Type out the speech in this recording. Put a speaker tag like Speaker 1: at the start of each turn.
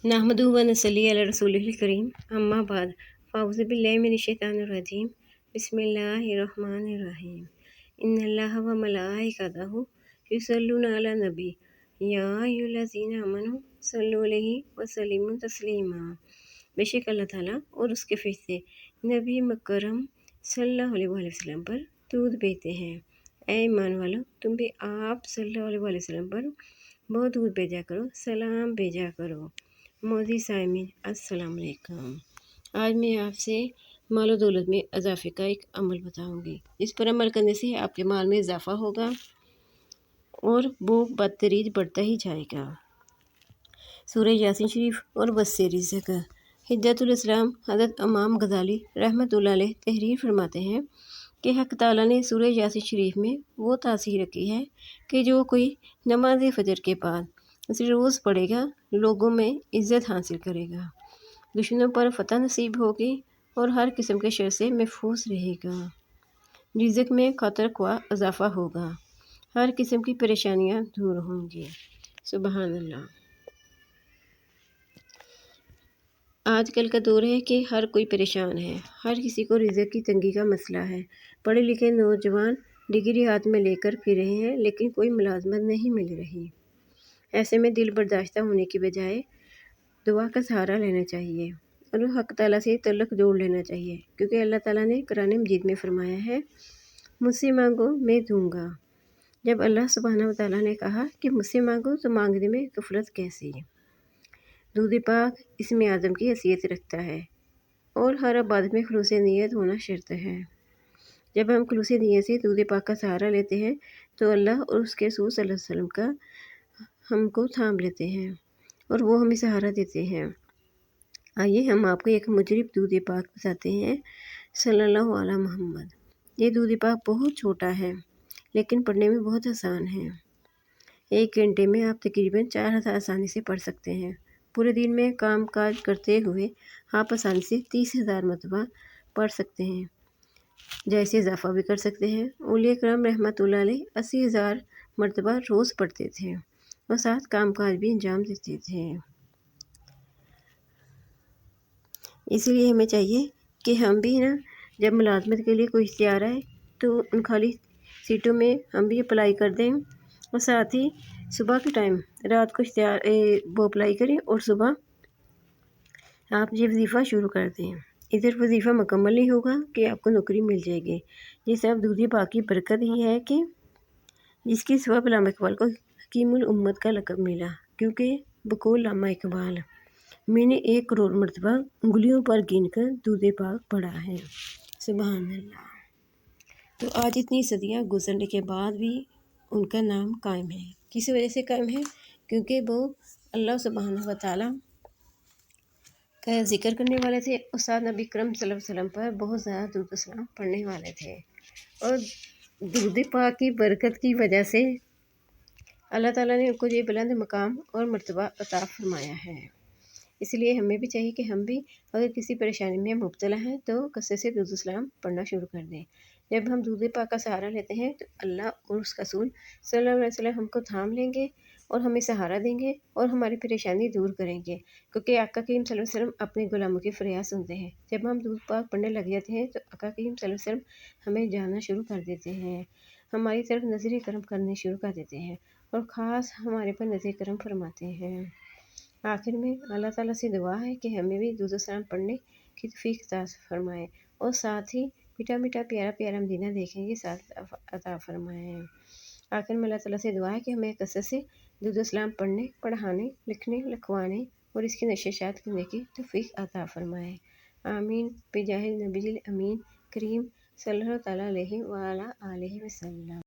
Speaker 1: नहमदुहु व नसल्ली अला रसूलिहिल करीम अम्मा बाद फ़ाऊज़ु बिल्लाहि मिनश शैतानिर रजीम बिस्मिल्लाहिर रहमानिर रहीम इन्नल्लाहा व मलाइकतहु युसल्लूना अला नबी या अय्युहल्लज़ीना आमनू सल्लु अलैहि व सल्लिमू तस्लीमा। बेशक अल्लाह ताला और उसके फरिश्ते नबी मुकर्रम सल्लल्लाहु अलैहि वसल्लम पर दूध भेजते हैं। ऐ ईमान वालों, तुम भी आप सल्लल्लाहु अलैहि वसल्लम पर बहुत दूध भेजा करो, सलाम भेजा करो। मोदी साइमिन अस्सलाम वालेकुम। आज मैं आपसे मालो दौलत में इजाफे का एक अमल बताऊंगी, जिस पर अमल करने से आपके माल में इजाफा होगा और वो बदतरीज बढ़ता ही जाएगा। सूरह यासीन शरीफ और वस्से रिज़्क़। हिज्जतुल इस्लाम हज़रत इमाम गज़ाली रहमतुल्लाह अलैह तहरीर फरमाते हैं कि हक़ ताला ने सूरह यासीन शरीफ में वो तासीर रखी है कि जो कोई नमाज फ़जर के बाद इसे रोज़ पढ़ेगा, लोगों में इज़्ज़त हासिल करेगा, दुश्मनों पर फतह नसीब होगी और हर किस्म के शर से महफूज रहेगा। रिज़्क़ में खतर ख्वाह इजाफ़ा होगा, हर किस्म की परेशानियाँ दूर होंगी। सुबहान अल्लाह। आजकल का दौर है कि हर कोई परेशान है, हर किसी को रिज़्क़ की तंगी का मसला है। पढ़े लिखे नौजवान डिग्री हाथ में लेकर फिर रहे हैं, लेकिन कोई मुलाजमत नहीं मिल रही। ऐसे में दिल बर्दाश्त होने की बजाय दुआ का सहारा लेना चाहिए और हक़ ताला से तल्लुक़ जोड़ लेना चाहिए, क्योंकि अल्लाह ताला ने कुरान मजीद में फरमाया है, मुझसे मांगो मैं दूंगा। जब अल्लाह सुब्हानहू व तआला ने कहा कि मुझसे मांगो तो मांगने में गफलत कैसी। दूध पाक इसमें आज़म की हैसियत रखता है और हर इबादत में खुलूस नीयत होना शर्त है। जब हम खुलूस नीयत से दूध पाक का सहारा लेते हैं तो अल्लाह और उसके रसूल सल्लल्लाहु अलैहि वसल्लम का हमको थाम लेते हैं और वो हमें सहारा देते हैं। आइए हम आपको एक मुजरिब दूध पाक बताते हैं, सल्लल्लाहु अला मोहम्मद। ये दूध पाक बहुत छोटा है, लेकिन पढ़ने में बहुत आसान है। 1 घंटे में आप तकरीबन 4000 आसानी से पढ़ सकते हैं। पूरे दिन में काम काज करते हुए आप आसानी से 30,000 मरतबा पढ़ सकते हैं। जैसे इजाफा भी कर सकते हैं। औलिया करम रहमतुल्लाह अलैह 80,000 मरतबा रोज़ पढ़ते थे और साथ काम काज भी अंजाम देते थे। इसलिए हमें चाहिए कि हम भी ना, जब मुलाजमत के लिए कोई इख्तियार आए तो उन खाली सीटों में हम भी अप्लाई कर दें और साथ ही सुबह के टाइम रात को वो अप्लाई करें और सुबह आप ये वजीफ़ा शुरू कर दें। इधर वजीफ़ा मुकम्मल नहीं होगा कि आपको नौकरी मिल जाएगी। ये सब दूध पाक की बरकत ही है कि जिसकी सबब अल्लामा इकबाल को हकीमुल उम्मत का लक़ब मिला, क्योंकि बकौल अल्लामा इकबाल मैंने 1 करोड़ मरतबा उंगलियों पर गिनकर दूध पाक पढ़ा है। सुभान अल्लाह। तो आज इतनी सदियाँ गुजरने के बाद भी उनका नाम कायम है। किस वजह से कायम है? क्योंकि वो अल्लाह सुब्हानहू व तआला का ज़िक्र करने वाले थे और साथ नबी करम सल्लल्लाहु अलैहि वसल्लम पर बहुत ज़्यादा दुरूद सलाम पढ़ने वाले थे। और दूध पाक की बरकत की वजह से अल्लाह ताला ने उनको ये बुलंद मकाम और मर्तबा अता फरमाया है। इसलिए हमें भी चाहिए कि हम भी अगर किसी परेशानी में मुब्तला हैं तो कसरत से दुरूद सलाम पढ़ना शुरू कर दें। जब हम दूध पाक का सहारा लेते हैं तो अल्लाह और उसका रसूल सल्लल्लाहु अलैहि वसल्लम हमको थाम लेंगे और हमें सहारा देंगे और हमारी परेशानी दूर करेंगे, क्योंकि आका करीम सल्लल्लाहु अलैहि वसल्लम अपने गुलामों की फरियाद सुनते हैं। जब हम दूध पाक पढ़ने लग जाते हैं तो आका करीम सल्लल्लाहु अलैहि वसल्लम हमें जानना शुरू कर देते हैं, हमारी तरफ नज़र करम करने शुरू कर देते हैं और ख़ास हमारे पर नज़र करम फरमाते हैं। आखिर में अल्लाह ताला से दुआ है कि हमें भी दुरूद सलाम पढ़ने की तौफीक अता फरमाए और साथ ही मीठा मीठा प्यारा प्यारा मदीना देखेंगे साथ अता फरमाए। आखिर में अल्लाह ताला से दुआ है कि हमें कसरत से दुरूद सलाम पढ़ने, पढ़ाने, लिखने, लिखवाने और इसकी नशरियात करने की तौफीक अता फरमाए। आमीन बिजाहिल नबील अमीन करीम सल्लल्लाहु तआला अलैहि व आला आलिहि वसल्लम।